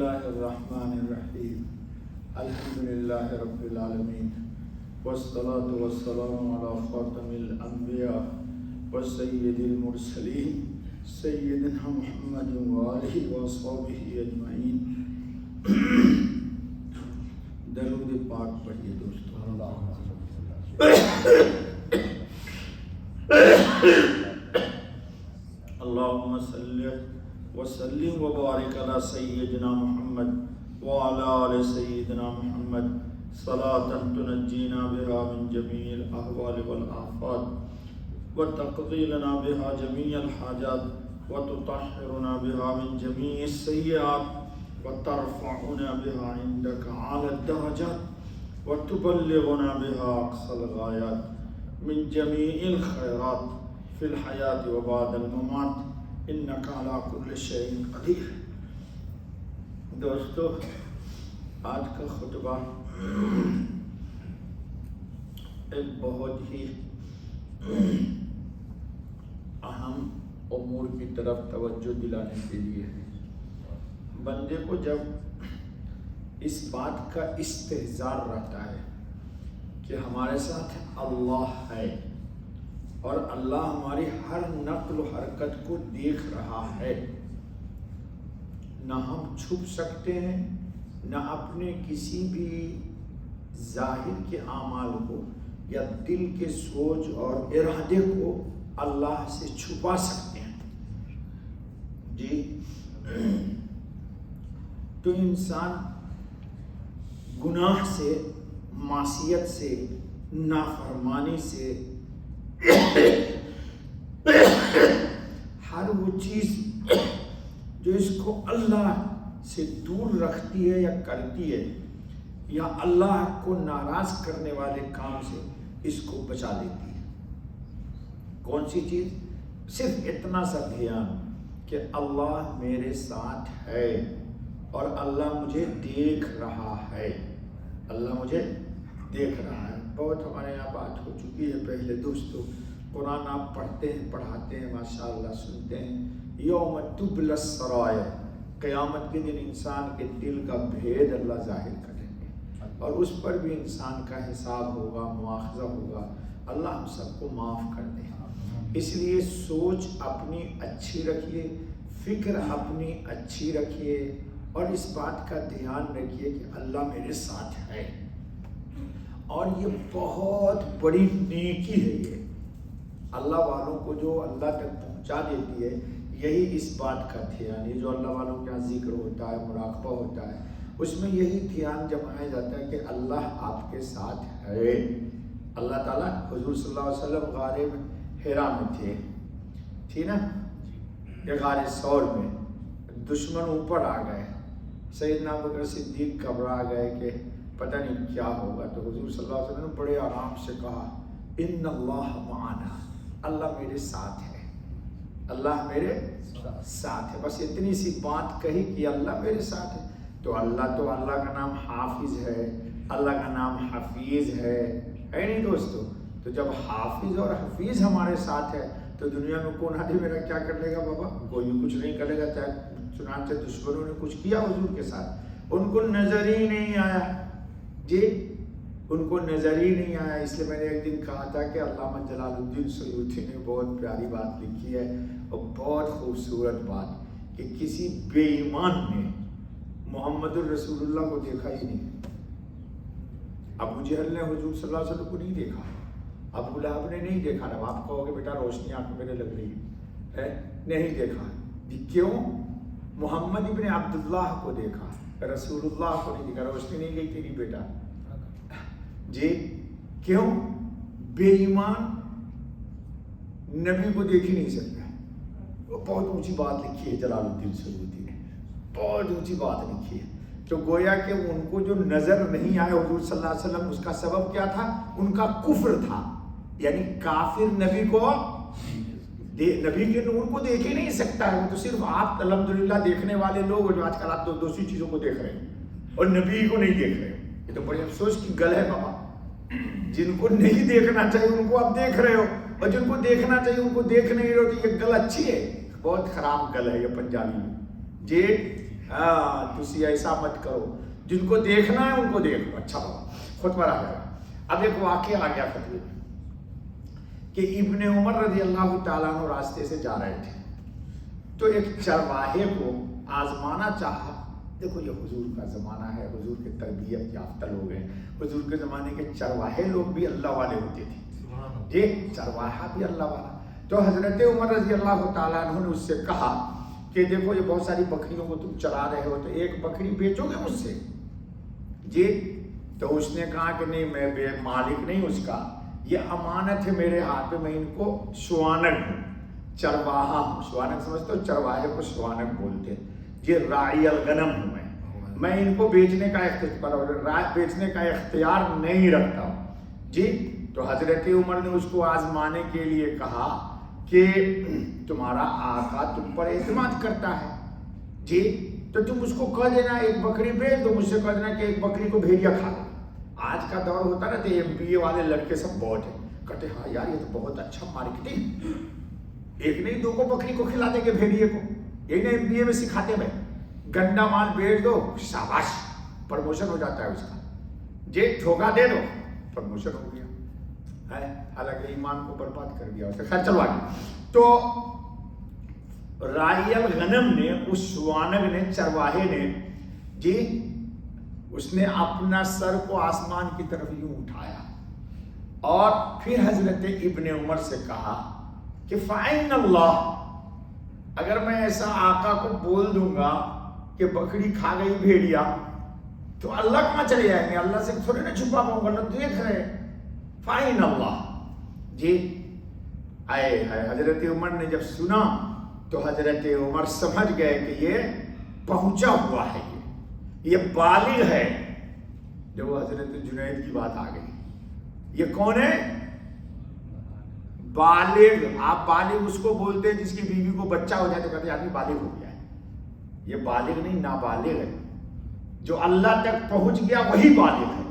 اللہ الرحمن الرحیم الحمد للہ رب العالمین والصلاة والسلام علی خاتم الانبیاء وسید المرسلین سیدنا محمد وآلہ واصحابہ اجمعین۔ درود پاک پڑھیے دوستو۔ اللہم صلی وسلم وبارک علی سیدنا محمد وعلی آل سیدنا محمد صلاة تنجینا بها من جمیع الاحوال والآفات وتقضی لنا بها جمیع الحاجات وتطہرنا بها من جمیع السیئات وترفعنا بها عندك اعلی الدرجات وتبلغنا بها اقصى الغایات من جمیع الخیرات فی الحیاة وبعد الممات انک علی کل شیء قدیر۔ دوستو، آج کا خطبہ ایک بہت ہی اہم امور کی طرف توجہ دلانے کے لیے ہے۔ بندے کو جب اس بات کا استحضار رہتا ہے کہ ہمارے ساتھ اللہ ہے اور اللہ ہماری ہر نقل و حرکت کو دیکھ رہا ہے، نہ ہم چھپ سکتے ہیں، نہ اپنے کسی بھی ظاہر کے اعمال کو یا دل کے سوچ اور ارادے کو اللہ سے چھپا سکتے ہیں۔ جی، تو انسان گناہ سے، معصیت سے، نافرمانی سے، ہر وہ چیز جو اس کو اللہ سے دور رکھتی ہے یا کرتی ہے یا اللہ کو ناراض کرنے والے کام سے اس کو بچا لیتی ہے۔ کون سی چیز؟ صرف اتنا سا دھیان کہ اللہ میرے ساتھ ہے اور اللہ مجھے دیکھ رہا ہے، اللہ مجھے دیکھ رہا ہے۔ بہت ہمارے یہاں بات ہو چکی ہے پہلے دوستو، قرآن آپ پڑھتے ہیں، پڑھاتے ہیں، ماشاءاللہ سنتے ہیں۔ یوم تبلی السرائر، قیامت کے دن انسان کے دل کا بھید اللہ ظاہر کریں گے اور اس پر بھی انسان کا حساب ہوگا، مواخذہ ہوگا۔ اللہ ہم سب کو معاف کر دے۔ اس لیے سوچ اپنی اچھی رکھیے، فکر اپنی اچھی رکھیے اور اس بات کا دھیان رکھیے کہ اللہ میرے ساتھ ہے۔ اور یہ بہت بڑی نیکی ہے، یہ اللہ والوں کو جو اللہ تک پہنچا دیتی ہے، یہی اس بات کا دھیان، یہ جو اللہ والوں کے یہاں ذکر ہوتا ہے، مراقبہ ہوتا ہے، اس میں یہی دھیان جمایا جاتا ہے کہ اللہ آپ کے ساتھ ہے۔ اللہ تعالیٰ، حضور صلی اللہ علیہ وسلم غار حرا میں تھی نا، یہ غار ثور میں دشمن اوپر آ گئے، سیدنا ابوبکر صدیق گھبرا گئے کہ پتہ نہیں کیا ہوگا، تو حضور صلی اللہ علیہ وسلم نے بڑے آرام سے کہا ان اللہ معنا، اللہ میرے ساتھ ہے، اللہ میرے ساتھ ہے۔ بس اتنی سی بات کہی کہ اللہ میرے ساتھ ہے، تو اللہ کا نام حافظ ہے، اللہ کا نام حفیظ ہے نہیں دوستو؟ تو جب حافظ اور حفیظ ہمارے ساتھ ہے تو دنیا میں کون آدمی میرا کیا کر لے گا بابا؟ کوئی کچھ نہیں کرے گا۔ چنانچہ دشمنوں نے کچھ کیا حضور کے ساتھ، ان کو نظر ہی نہیں آیا، جی ان کو نظر ہی نہیں آیا۔ اس لیے میں نے ایک دن کہا تھا کہ علامہ جلال الدین سیوطی نے بہت پیاری بات لکھی ہے اور بہت خوبصورت بات، کہ کسی بے ایمان نے محمد الرسول اللہ کو دیکھا ہی نہیں۔ ابو جہل نے حضور صلی اللہ علیہ وسلم کو نہیں دیکھا، ابو لہب نے نہیں دیکھا۔ اب آپ کہو گے بیٹا روشنی آنکھ میرے لگ رہی ہے، نہیں دیکھا۔ کیوں؟ محمد ابن عبداللہ کو دیکھا، رسول اللہ کو نہیں دیکھا۔ روشنی نہیں گئی تیری بیٹا، جی کیوں؟ بے ایمان نبی کو دیکھ ہی نہیں سکتا۔ وہ بہت اونچی بات لکھی ہے جلال الدین سیوطی نے، بہت اونچی بات لکھی ہے۔ تو گویا کہ ان کو جو نظر نہیں آیا حضور صلی اللہ علیہ وسلم، اس کا سبب کیا تھا؟ ان کا کفر تھا، یعنی کافر نبی کے نور کو دیکھ ہی نہیں سکتا ہے۔ وہ تو صرف آپ الحمدللہ دیکھنے والے لوگ جو آج کل آپ دوسری چیزوں کو دیکھ رہے ہیں اور نبی کو نہیں دیکھ رہے، یہ تو بڑے افسوس کی گل ہے بابا۔ جن کو نہیں دیکھنا چاہیے ان کو آپ دیکھ رہے ہو، اور جن کو دیکھنا چاہیے ان کو دیکھ نہیں رہے ہو، تو یہ گل اچھی ہے؟ بہت خراب گل ہے یہ پنجابی میں، جی تسی ایسا مت کرو، جن کو دیکھنا ہے ان کو دیکھو. اچھا بابا خطبہ آ گیا. اب ایک واقعہ آ گیا خطبے میں کہ ابن عمر رضی اللہ تعالیٰ عنہ راستے سے جا رہے تھے تو ایک چرواہے کو آزمانا چاہا. دیکھو یہ حضور کا زمانہ ہے، حضور کے تربیت یافتہ لوگ ہیں. حضور کے زمانے کے چرواہے لوگ بھی اللہ والے ہوتے تھے، ایک چرواہا بھی اللہ والا. تو حضرت عمر رضی اللہ تعالیٰ عنہ نے اس سے کہا کہ دیکھو یہ بہت ساری بکریوں کو تم چرا رہے ہو، تو ایک بکری بیچو گے مجھ سے؟ جی. تو اس نے کہا کہ نہیں، میں مالک نہیں اس کا، یہ امانت ہے میرے ہاتھ میں، میں ان کو شوانک ہوں، چرواہا ہوں. شوانک سمجھتے ہو؟ چرواہے کو شوانک بولتے ہیں. یہ راعی الغنم ہوں میں ان کو بیچنے کا اختیار نہیں رکھتا ہوں. جی. تو حضرت عمر نے اس کو آزمانے کے لیے کہا کہ تمہارا آقا تم پر اعتماد کرتا ہے. جی. تو تم اس کو کہہ دینا ایک بکری بیچ دو، مجھ سے کہہ دینا کہ ایک بکری کو بھیڑیا کھا دو. آج کا دور ہوتا ہے نا، تو MBA والے لڑکے سب بہت ہیں، کہتے ہاں یار یہ تو بہت اچھا مارکیٹنگ، ایک نہیں دو کو بکری کو کھلا دیں گے بھیڑیے کو. یہ نہیں MBA میں سکھاتے بھائی گندا مال بیچ دو، شاباش پروموشن ہو جاتا ہے اس کا. جی. دھوکہ دے دو، پروموشن ہو گیا ہے، حالانکہ ایمان کو برباد کر دیا اسے. خیر چلو آگے. تو راعی الغنم نے، اس شوانگ نے، چرواہے نے، جی، اس نے اپنا سر کو آسمان کی طرف یوں اٹھایا اور پھر حضرت ابن عمر سے کہا کہ فَإِنَّ اللَّهَ، اگر میں ایسا آقا کو بول دوں گا کہ بکری کھا گئی بھیڑیا تو اللہ کہاں چلے جائیں گے؟ اللہ سے تھوڑے نہ چھپا پاؤں گا، اللہ دیکھ رہے. فَإِنَّ اللَّهَ. جی. آئے حضرت عمر نے جب سنا تو حضرت عمر سمجھ گئے کہ یہ پہنچا ہوا ہے، یہ بالغ ہے. جب وہ حضرت جنید کی بات آ گئی، یہ کون ہے؟ بالغ. آپ بالغ اس کو بولتے ہیں جس کی بیوی کو بچہ ہو جائے تو کہتے ہیں آدمی بالغ ہو گیا ہے. یہ بالغ نہیں، نابالغ ہے. جو اللہ تک پہنچ گیا وہی بالغ ہے.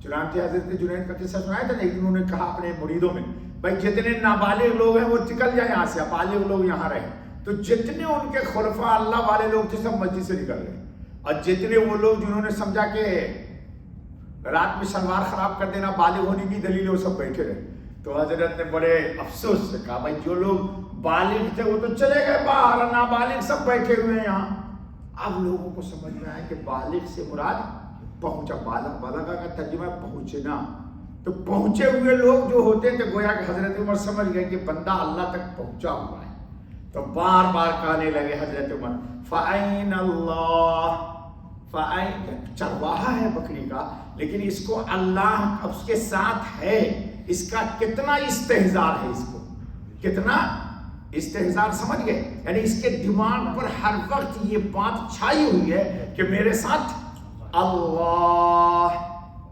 چنانچہ حضرت جنید کا قصہ سنایا تھا نا، انہوں نے کہا اپنے مریدوں میں بھائی جتنے نابالغ لوگ ہیں وہ نکل جائیں یہاں سے، بالغ لوگ یہاں رہیں. تو جتنے ان کے خلفاء اللہ والے لوگ تھے سب مسجد سے نکل گئے، اور جتنے وہ لوگ جنہوں نے سمجھا کہ رات میں شلوار خراب کر دینا بالغ ہونے کی دلیل ہے وہ سب بیٹھے رہے. تو حضرت نے بڑے افسوس سے کہا بھائی جو لوگ بالغ تھے وہ تو چلے گئے باہر، نابالغ سب بیٹھے ہوئے ہیں یہاں. اب لوگوں کو سمجھ میں آیا کہ بالغ سے مراد پہنچا. بالغ کا ترجمہ ہے پہنچنا. تو پہنچے ہوئے لوگ جو ہوتے تھے گویا کہ حضرت عمر سمجھ گئے کہ بندہ اللہ تک پہنچا ہوا ہے. تو بار بار کہنے لگے حضرت عمر فَأَيْنَ اللَّهُ. چرواہا ہے بکری کا، لیکن اس کو اللہ اس کے ساتھ ہے. اس کا کتنا استحزار ہے، اس کو کتنا استحزار. سمجھ گئے؟ یعنی اس کے دماغ پر ہر وقت یہ بات چھائی ہوئی ہے کہ میرے ساتھ اللہ.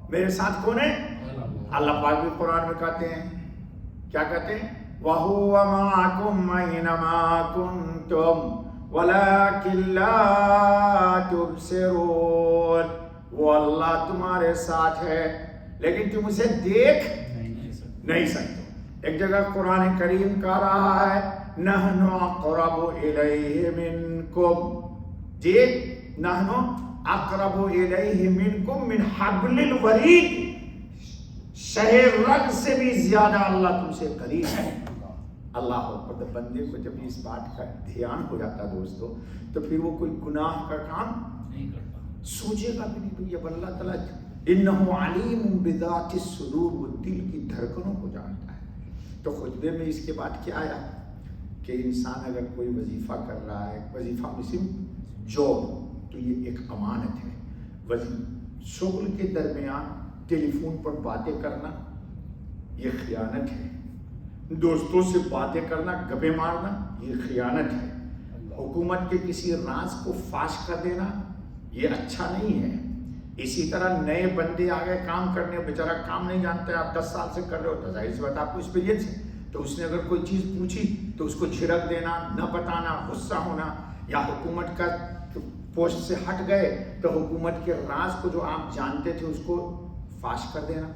میرے ساتھ کون ہے؟ اللہ پاک بھی قرآن میں کہتے ہیں، کیا کہتے ہیں؟ وَهُوَ مَعَكُمْ أَيْنَمَا كُنْتُمْ وَلَكِنْ لَا تُبْصِرُونَ. وہ اللہ تمہارے ساتھ ہے لیکن تم اسے دیکھ نہیں سکتے. ایک جگہ قرآن کریم کہہ رہا ہے نَحْنُ أَقْرَبُ إِلَيْهِ مِنْكُمْ. جی. نَحْنُ أَقْرَبُ إِلَيْهِ مِنْكُمْ مِنْ حَبْلِ الْوَرِيدِ. شہ رگ سے بھی زیادہ اللہ تم سے قریب ہے. اللہ اکبر. بندے کو جب اس بات کا دھیان ہو جاتا ہے دوستو تو پھر وہ کوئی گناہ کا کام نہیں کرتا، سوچے گا بھی نہیں. اب اللہ تعالیٰ انہ علیم بذات الصدور، وہ دل کی دھڑکنوں کو جانتا ہے. تو خطبے میں اس کے بعد کیا آیا کہ انسان اگر کوئی وظیفہ کر رہا ہے، وظیفہ مسلم جاب، تو یہ ایک امانت ہے. شغل کے درمیان ٹیلی فون پر باتیں کرنا یہ خیانت ہے. دوستوں سے باتیں کرنا، گپے مارنا یہ خیانت ہے. حکومت کے کسی راز کو فاش کر دینا یہ اچھا نہیں ہے. اسی طرح نئے بندے آ گئے کام کرنے، بیچارہ کام نہیں جانتے، آپ 10 سال سے کر رہے ہو تو ظاہر سی بات آپ کو ایکسپیرینس ہے. تو اس نے اگر کوئی چیز پوچھی تو اس کو جھڑک دینا، نہ بتانا، غصہ ہونا، یا حکومت کا پوسٹ سے ہٹ گئے تو حکومت کے راز کو جو آپ جانتے تھے اس کو فاش کر دینا.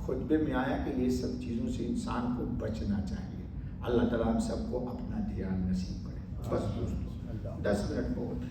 خطبے میں آیا کہ یہ سب چیزوں سے انسان کو بچنا چاہیے. اللہ تعالیٰ ہم سب کو اپنا دھیان نصیب کرے. بس 10 منٹ بہت